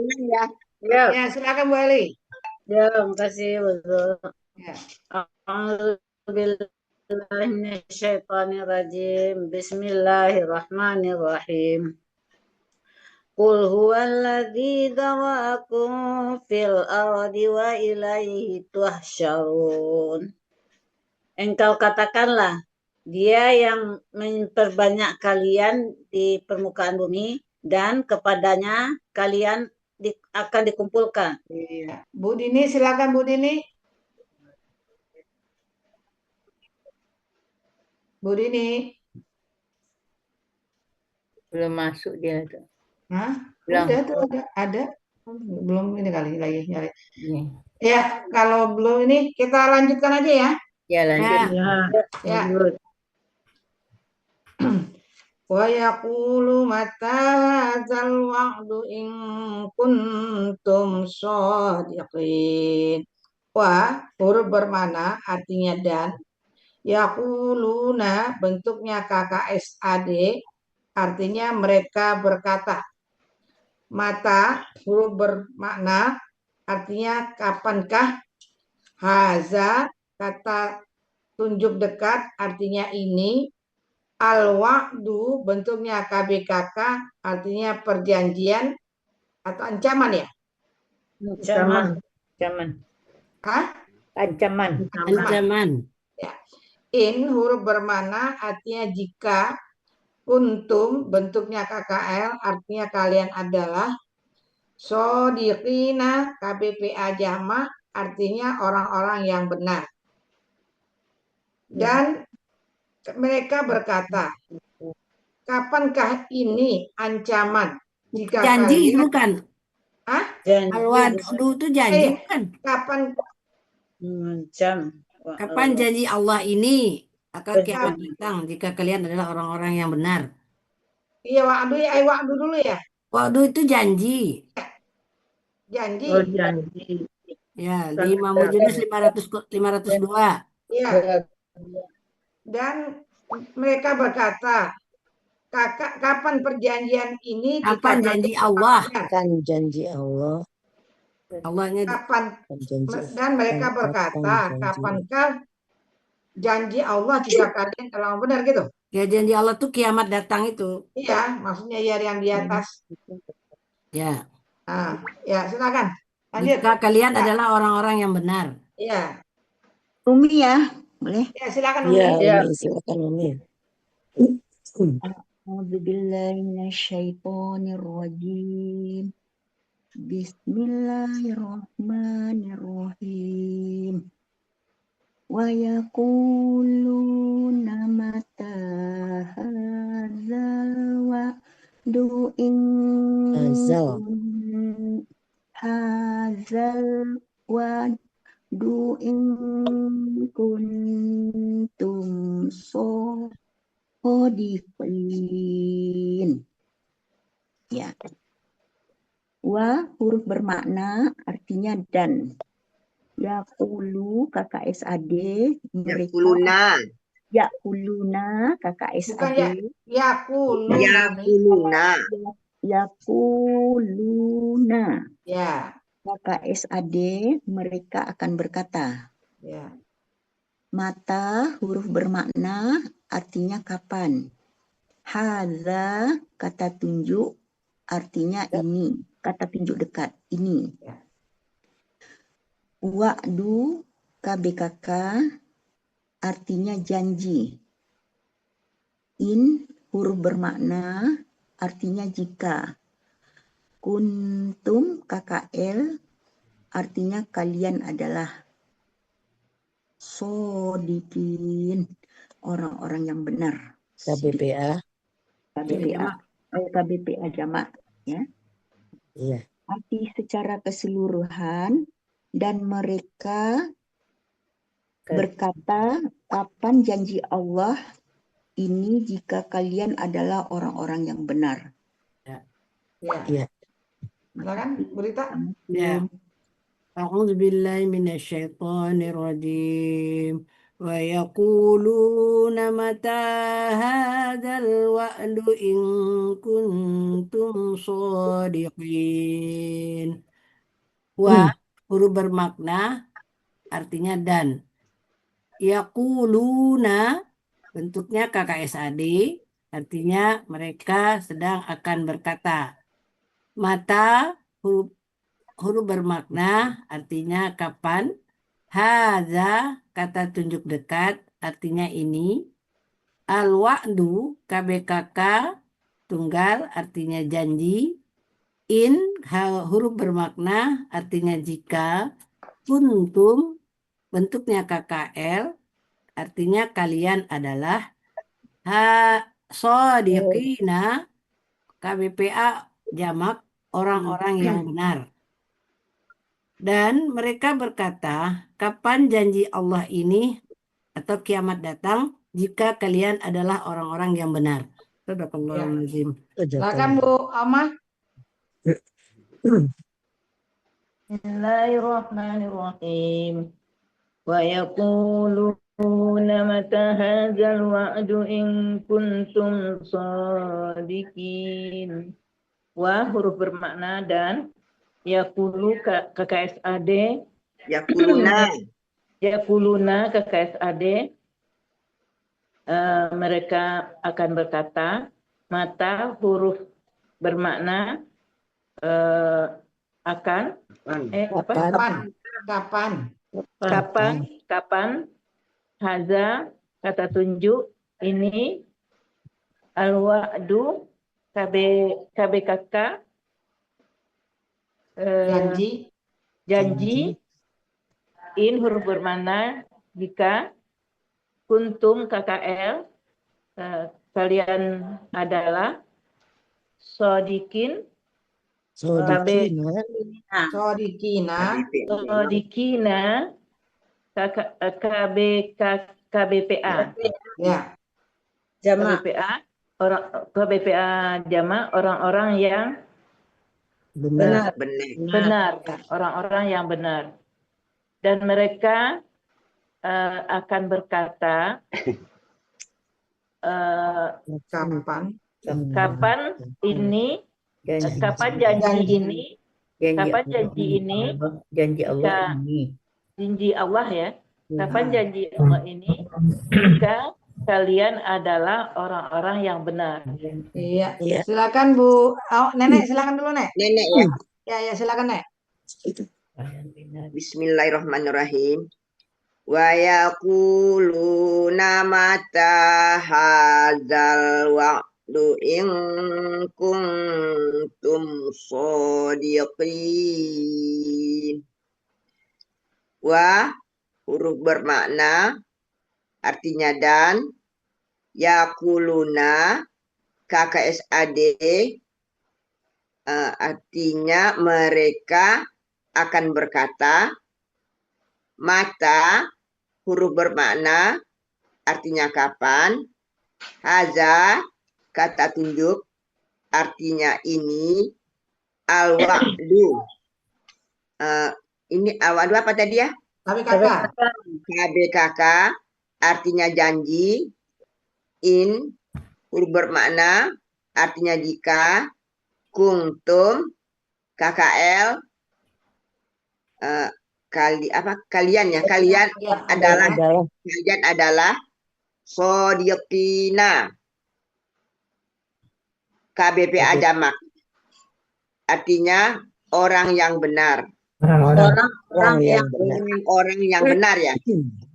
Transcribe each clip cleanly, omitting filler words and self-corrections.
Ya, Ya, Ya, silakan Bu Eli. ya, makasih betul. Ya. A'udzubillahiminasyaitonirrajim. Bismillahirrahmanirrahim. Qul huwallazi dzara'akum fil ardi wa ilaihi tuhsyarun. Engkau katakanlah, dia yang memperbanyak kalian di permukaan bumi dan kepadanya kalian akan dikumpulkan. Iya. Bu Dini, silakan Bu Dini. Bu Dini. belum masuk dia tuh. Hah? Belum. Udah tuh ada. Belum ini kali lagi nyari. Iya. Ya, kalau belum ini kita lanjutkan aja ya. Ya, lanjut. Ya, Ya. lanjut. Wa yaqulu mata hadzal wa'du in kuntum shadiqin. Wa huruf bermana artinya dan. Yaquluna bentuknya KKSAD artinya mereka berkata. Mata huruf bermakna artinya kapankah. Haza kata tunjuk dekat artinya ini. Al-wa'du bentuknya KBKK artinya perjanjian atau ancaman ya? Ancaman. Ancaman. Hah? Ancaman. Ancaman. Ya. In huruf bermana artinya jika. Kuntum bentuknya KKL artinya kalian adalah. Shodiqina KBPA jama artinya orang-orang yang benar. Dan mereka berkata, kapankah ini ancaman jika Janji kalian. itu bukan. Hah? Al-wa'du itu janji Eh, bukan. kapan Mengancam. Kapan janji Allah ini akan kiamat Berjanji. datang jika kalian adalah orang-orang yang benar. iya waktu ya waktu dulu ya Wa'du itu janji. janji Oh, janji. Ya, di Mamujulis 502. ya. Dan mereka berkata, kapan perjanjian ini jika Kapan janji Allah? benar? Kan janji Allah. Allahnya Kapan Janji. dan mereka berkata, kapankah janji Allah jika kalian kalau benar gitu? ya janji Allah tuh kiamat datang itu. Iya, maksudnya ya yang di atas. Ya, Nah, ya silakan. Lanjut. jika kalian adalah orang-orang yang benar. Iya, Umi ya, boleh? ya silakan Iya, Umi. Ya. Umi, silakan Umi. A'udzubillahiminasyaitonirrajim. Bismillahirrahmanirrahim. Wa yaquluna mata hadzal wa'du in hadzal wa'du in kuntum shodiqin. Ya. Wa huruf bermakna artinya dan. Yaqulu KKSAD mereka. Yaquluna KKSAD. Bukan ya, yakuluna. Yaquluna. Ya, KKSAD mereka akan berkata. ya. Mata huruf bermakna artinya kapan. Hadza kata tunjuk artinya ini. Kata tunjuk dekat ini. Ya. Wa'du KBKK artinya janji. In huruf bermakna artinya jika. Kuntum KKL artinya kalian adalah. Shodiqin orang-orang yang benar. KBPA. KBPA jamak ya. Iya. Arti secara keseluruhan dan mereka berkata, kapan janji Allah ini jika kalian adalah orang-orang yang benar. Ya. Ya. Silakan, Berita. Ya. A'udzubillahi minasyaitonirrajim. Wa yaquluna mata hadzal wa'du in kuntum shadiqin. Wa huruf bermakna artinya dan. Yaquluna bentuknya KKSAD artinya mereka sedang akan berkata. Mata huruf bermakna artinya kapan. Haza kata tunjuk dekat artinya ini. Al-wa'du KBKK tunggal artinya janji. In huruf bermakna artinya jika. Kuntum bentuknya KKL artinya kalian adalah. Shodiqina KBPA jamak orang-orang yang benar. Dan mereka berkata, kapan janji Allah ini atau kiamat datang jika kalian adalah orang-orang yang benar. Sadaqallahul azim. Silakan Bu Alma. Bismillahirrahmanirrahim. Wa yaquluna mata hadzal wa'du in kuntum shadiqin. Wa huruf bermakna dan. Yaqulu KKSAD. Yaquluna KKSAD. Mereka akan berkata. Mata huruf bermakna akan. Kapan haza kata tunjuk ini al-wa'du KBKK janji in huruf bermakna jika kuntum KKL kalian adalah sodikin Sodikina. KBPA. Ya. KBPA jama orang-orang yang benar, orang-orang yang benar. Dan mereka akan berkata kapan ini kapan janji ini janji Allah ini. Janji Allah ya. Kapan janji Allah ini jika kalian adalah orang-orang yang benar. Iya. Silakan Bu. Nenek silakan dulu Nek. Nenek ya. Ya silakan Nek. Bismillahirrahmanirrahim. Wa yaquluna mata hadzal wa'du in kuntum shodiqin. Wa huruf bermakna artinya dan. Yaquluna KKSAD artinya mereka akan berkata. Mata huruf bermakna artinya kapan. Haza kata tunjuk artinya ini. Al-wa'du ini al-wa'du apa tadi ya? KBKK artinya janji. In huruf bermakna artinya jika. Kuntum KKL kalian adalah shodiqina KBPA jamak artinya orang yang benar. Orang yang benar ya.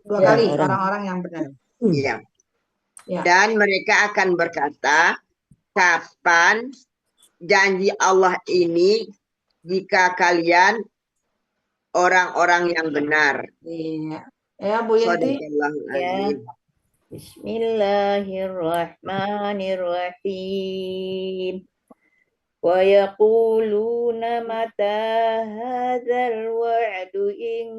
Dua kali orang-orang yang benar. Iya. Dan mereka akan berkata kapan janji Allah ini jika kalian orang-orang yang benar. Iya. Ya Bu Yanti. Ya. Bismillahirrahmanirrahim. Wa yaquluna mata hadzal wa'du in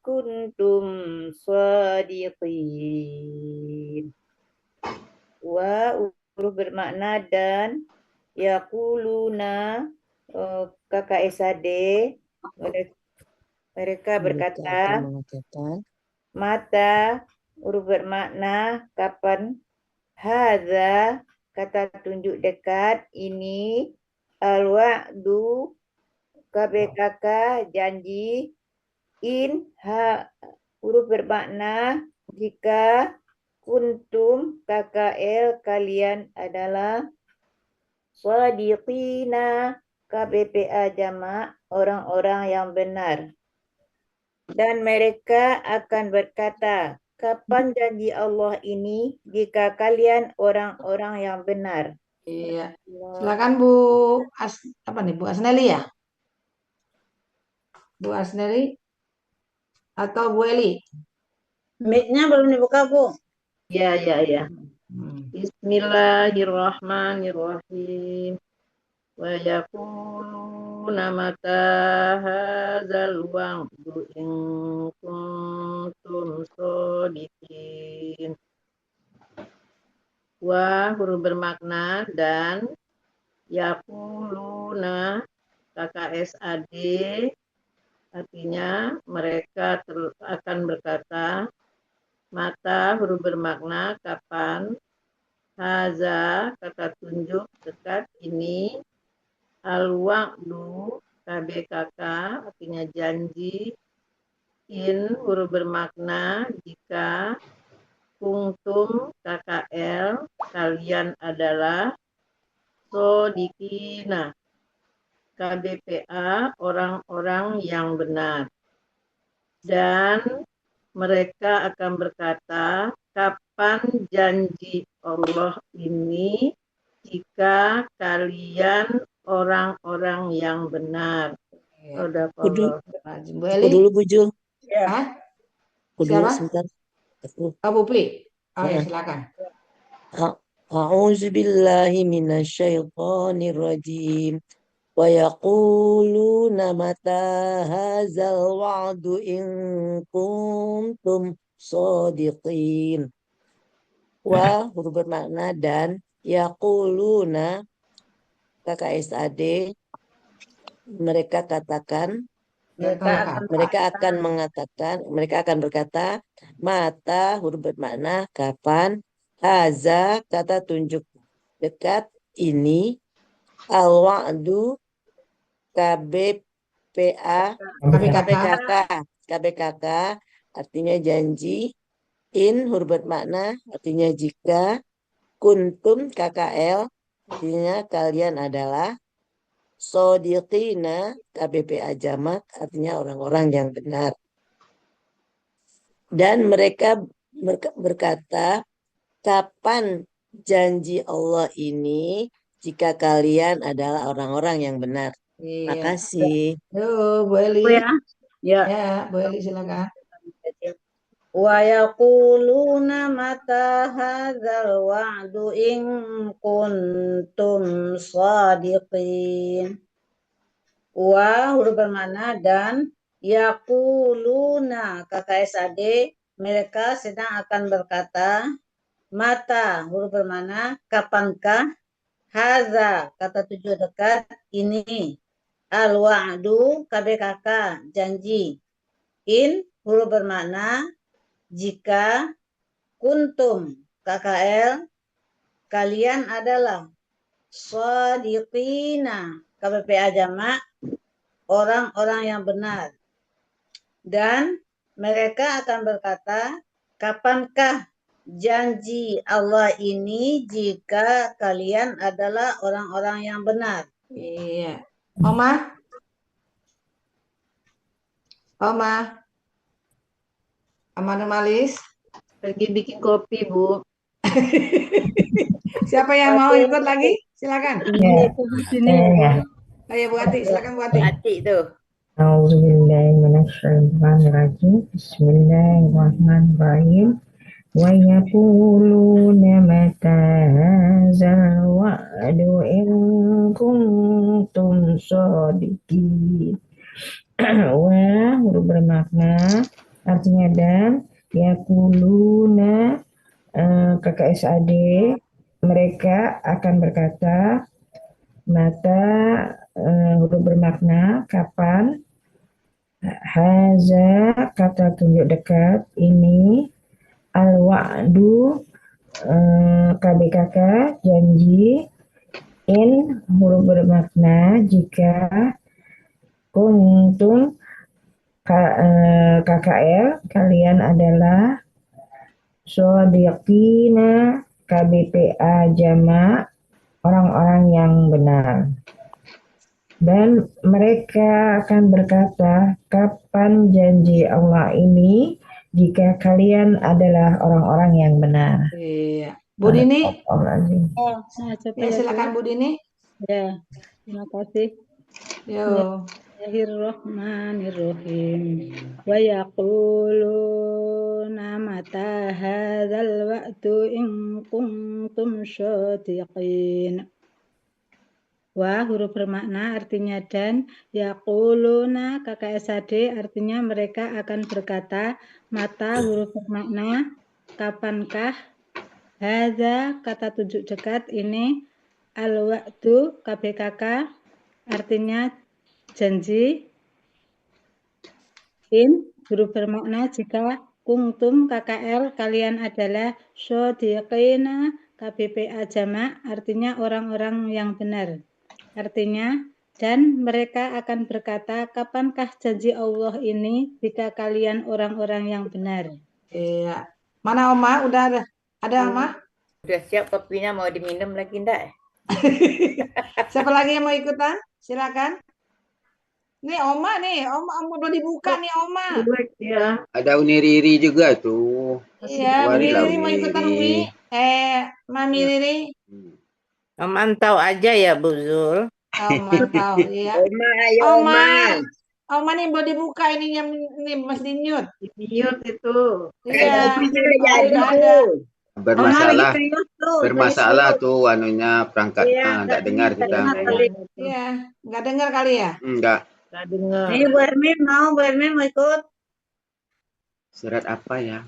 kuntum shadiqin. Wa huruf bermakna dan. Yaquluna KKSAD mereka berkata mata huruf bermakna kapan. Hadza kata tunjuk dekat ini. Al-wa'du KBKK janji. In huruf bermakna jika. Kuntum KKL kalian adalah. Shadiqina KBPA jamak orang-orang yang benar. Dan mereka akan berkata, kapan janji Allah ini jika kalian orang-orang yang benar? Iya. Silakan Bu Bu Asneli ya? Bu Asneli atau Bu Eli? Mic-nya belum dibuka, Bu. Ya. Bismillahirrahmanirrahim. Wa yaquluna mata hadzal wa'du in kuntum shadiqin. Wa huruf bermakna dan yaquluna KKSAD artinya mereka akan berkata. Mata huruf bermakna kapan. Haza kata tunjuk dekat ini. Al-wa'du KBKK artinya janji. In huruf bermakna jika. Kuntum KKL kalian adalah. Shodiqina KBPA orang-orang yang benar. Dan mereka akan berkata, kapan janji Allah ini jika kalian orang-orang yang benar. Bu Eli? Dulu Bu Jul. Hah? Siapa? Siapa? Sebentar. Bu Pri. Ya, silakan. A'udzu billahi minasyaitonir rajim. Wa yaquluna mata hadzal wa'du in kuntum shadiqin. Wa huruf bermakna dan yaquluna KKSAD mereka katakan mereka akan berkata mata huruf bermakna kapan haza kata tunjuk dekat ini al-wa'du KBKK artinya janji. In huruf bermakna artinya jika. Kuntum KKL artinya kalian adalah. Shodiqina KBPA jamak artinya orang-orang yang benar. Dan mereka berkata, kapan janji Allah ini jika kalian adalah orang-orang yang benar. Makasih. Yo, Bu Eli. Ya, Bu Eli silakan. Wa yaquluna mata hadzal wa'du in kuntum shadiqin. Wa huruf bermakna dan yaquluna KKSAD mereka sedang akan berkata. Mata huruf bermakna kapankah. Hadza kata tujuh dekat ini. Al-wa'du KBKK janji. In huruf bermakna jika. Kuntum KKL kalian adalah. Shadiqina KBPA jamak orang-orang yang benar. Dan mereka akan berkata, kapankah janji Allah ini jika kalian adalah orang-orang yang benar. Iya. Oma? Numalis? Lagi bikin kopi, Bu. Siapa yang mau ikut lagi? Silakan. Ayo Bu Ati, silakan Bu Ati. Hati tuh. A'udzubillahiminasyaitonirrajim. Bismillahirrahmanirrahim. Wa yaquluna mata hadzal wa'du in kuntum shadiqin. Wa huruf bermakna artinya dan yaquluna KKSAD mereka akan berkata mata huruf bermakna kapan. Haza kata tunjuk dekat ini. Al-wa'du KBKK janji. In huruf bermakna jika. kuntum KKL kalian adalah shodiqina KBPA jamak orang-orang yang benar. Dan mereka akan berkata, kapan janji Allah ini jika kalian adalah orang-orang yang benar. Iya. Bu Dini, Oh, coba ya ya, silakan Bu Dini. Ya, terima kasih. Yo. Bismillahirrahmanirrahim. Wa yaquluna mata hadzal wa'tu in kuntum shadiqin. Wa huruf bermakna artinya dan, yaquluna KKSAD artinya mereka akan berkata, mata huruf bermakna kapankah, hadza kata tunjuk dekat ini, al-wa'du KBKK artinya janji, in huruf bermakna jika, kuntum KKL kalian adalah, shodiqina KBPA jamak artinya orang-orang yang benar. Artinya dan mereka akan berkata, kapankah janji Allah ini jika kalian orang-orang yang benar. Iya. Mana Oma? Udah ada Oma? Udah siap kopinya, mau diminum lagi enggak? Siapa lagi yang mau ikutan? Silakan. Nih Oma udah dibuka nih Oma. Ya. Ada Uni Riri juga tuh. Iya, Uni Marilah Riri mau Uni ikutan Riri. Mami Riri. Memantau aja ya Bu Zul. Mantap, iya. Oma, ayo Oma. Oma nih mau dibuka ininya nih mesti mute. Mute itu. Iya. Bermasalah tuh anunya perangkatnya, nggak dengar kita. Iya, nggak dengar kali ya? Enggak. Nggak dengar. Ini Bu Ermin mau ikut? Surat apa ya?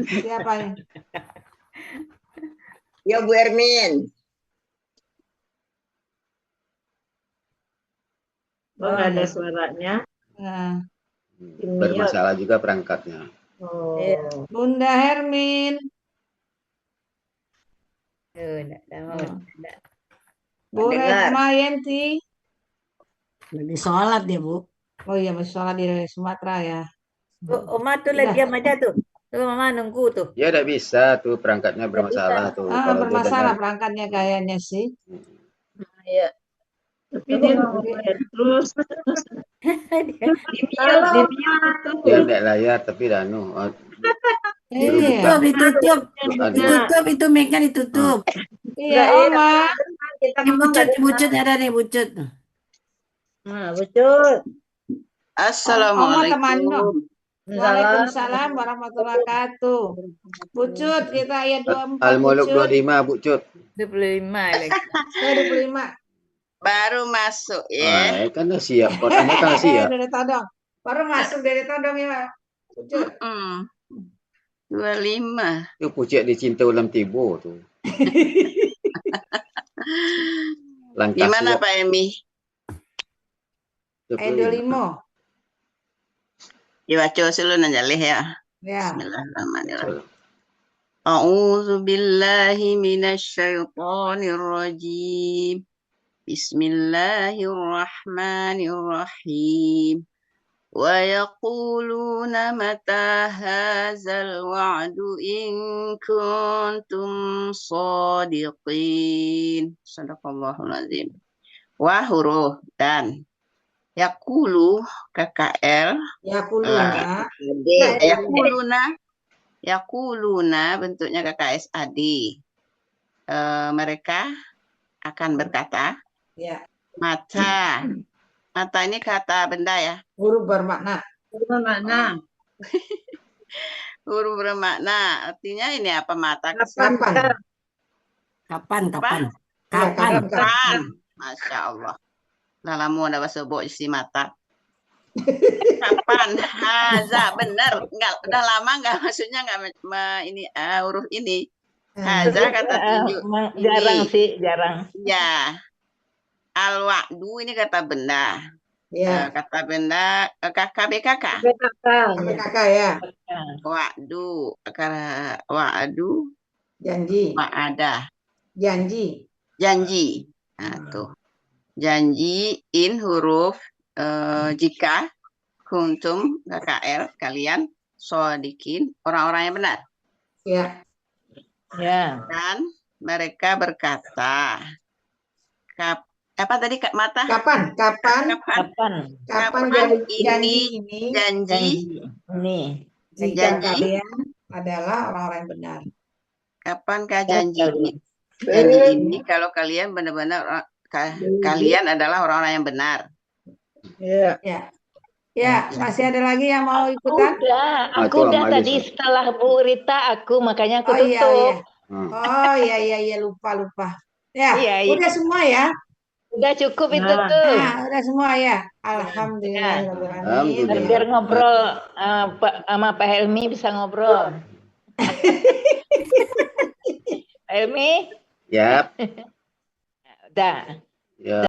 Siapa nih? Yo Bu Ermin. Oh, nggak ada suaranya. Nah. Bermasalah juga perangkatnya. Oh. Bunda Hermin. Bu Retma Yenti. Lagi sholat dia, Bu. Oh iya, masih sholat di Sumatera ya. Oma tuh lagi diam aja tuh. Tuh Mama nunggu tuh. Ya tidak bisa tuh perangkatnya bermasalah tuh. Kalau bermasalah dia perangkatnya kayaknya sih. Iya. Tapi dia terus. dia tidak layar tapi danu. Ditutup itu mic-nya ditutup. Iya, Oma. Bucut ada nih, bucut. Nah, Bucut. Assalamualaikum. Waalaikumsalam warahmatullahi wabarakatuh. Bucut, kita ayat 24. Al-Muluk 25, Bucut. 25 lagi. 25. Baru masuk ya. Kan udah siap. Kotaknya kan siap. Dari todong. Baru masuk dari todong ya, Bucut. 25. Itu Pucuk dicinta ulam tibo tuh. Gimana Pak Emi? Ayat 25. Dibaca dulu nanjalih ya. Ya. Bismillahirrahmanirrahim. A'udzu billahi minasyaitonir rajim. Bismillahirrahmanirrahim. Wa yaquluna mata hadzal wa'du in kuntum shadiqin. Shadaqallahul azim. Wa huruf dan yaqulu KKL yaquluna bentuknya KKSAD. Mereka akan berkata, ya. Mata ini kata benda ya. Huruf bermakna. Huruf bermakna. Artinya ini apa mata? Kapan? Masya Allah. Lalamu ada bahasa bok isi mata. Kapan? Haza benar. Enggak, udah lama enggak maksudnya enggak ini huruf ini. Haza kata tunjuk. Jarang. Ya. Al-wa'du ini kata benda. Ya. Kata benda KBKK ya. Wa'du. Wa'du. Janji. Wa'ada. Janji. Nah, tuh. janji in huruf jika, kuntum KKL kalian, shodiqin orang-orang yang benar. Ya. Ya. Dan mereka berkata, apa tadi Kak Mata? Kapan janji ini Ini. jika Janji. kalian adalah orang-orang yang benar. Kapankah janji ini? Janji ini kalau kalian benar-benar kalian adalah orang-orang yang benar. Ya, masih ada lagi yang mau ikutan? Aku udah tadi setelah Bu Rita makanya aku tutup. Oh iya lupa. Ya, Iya. udah semua ya. Udah cukup itu tuh. Nah, udah semua ya. Alhamdulillah. Alhamdulillah. Biar ngobrol sama Pak Helmi bisa ngobrol. Pak Helmi? Yap. Udah. Ya.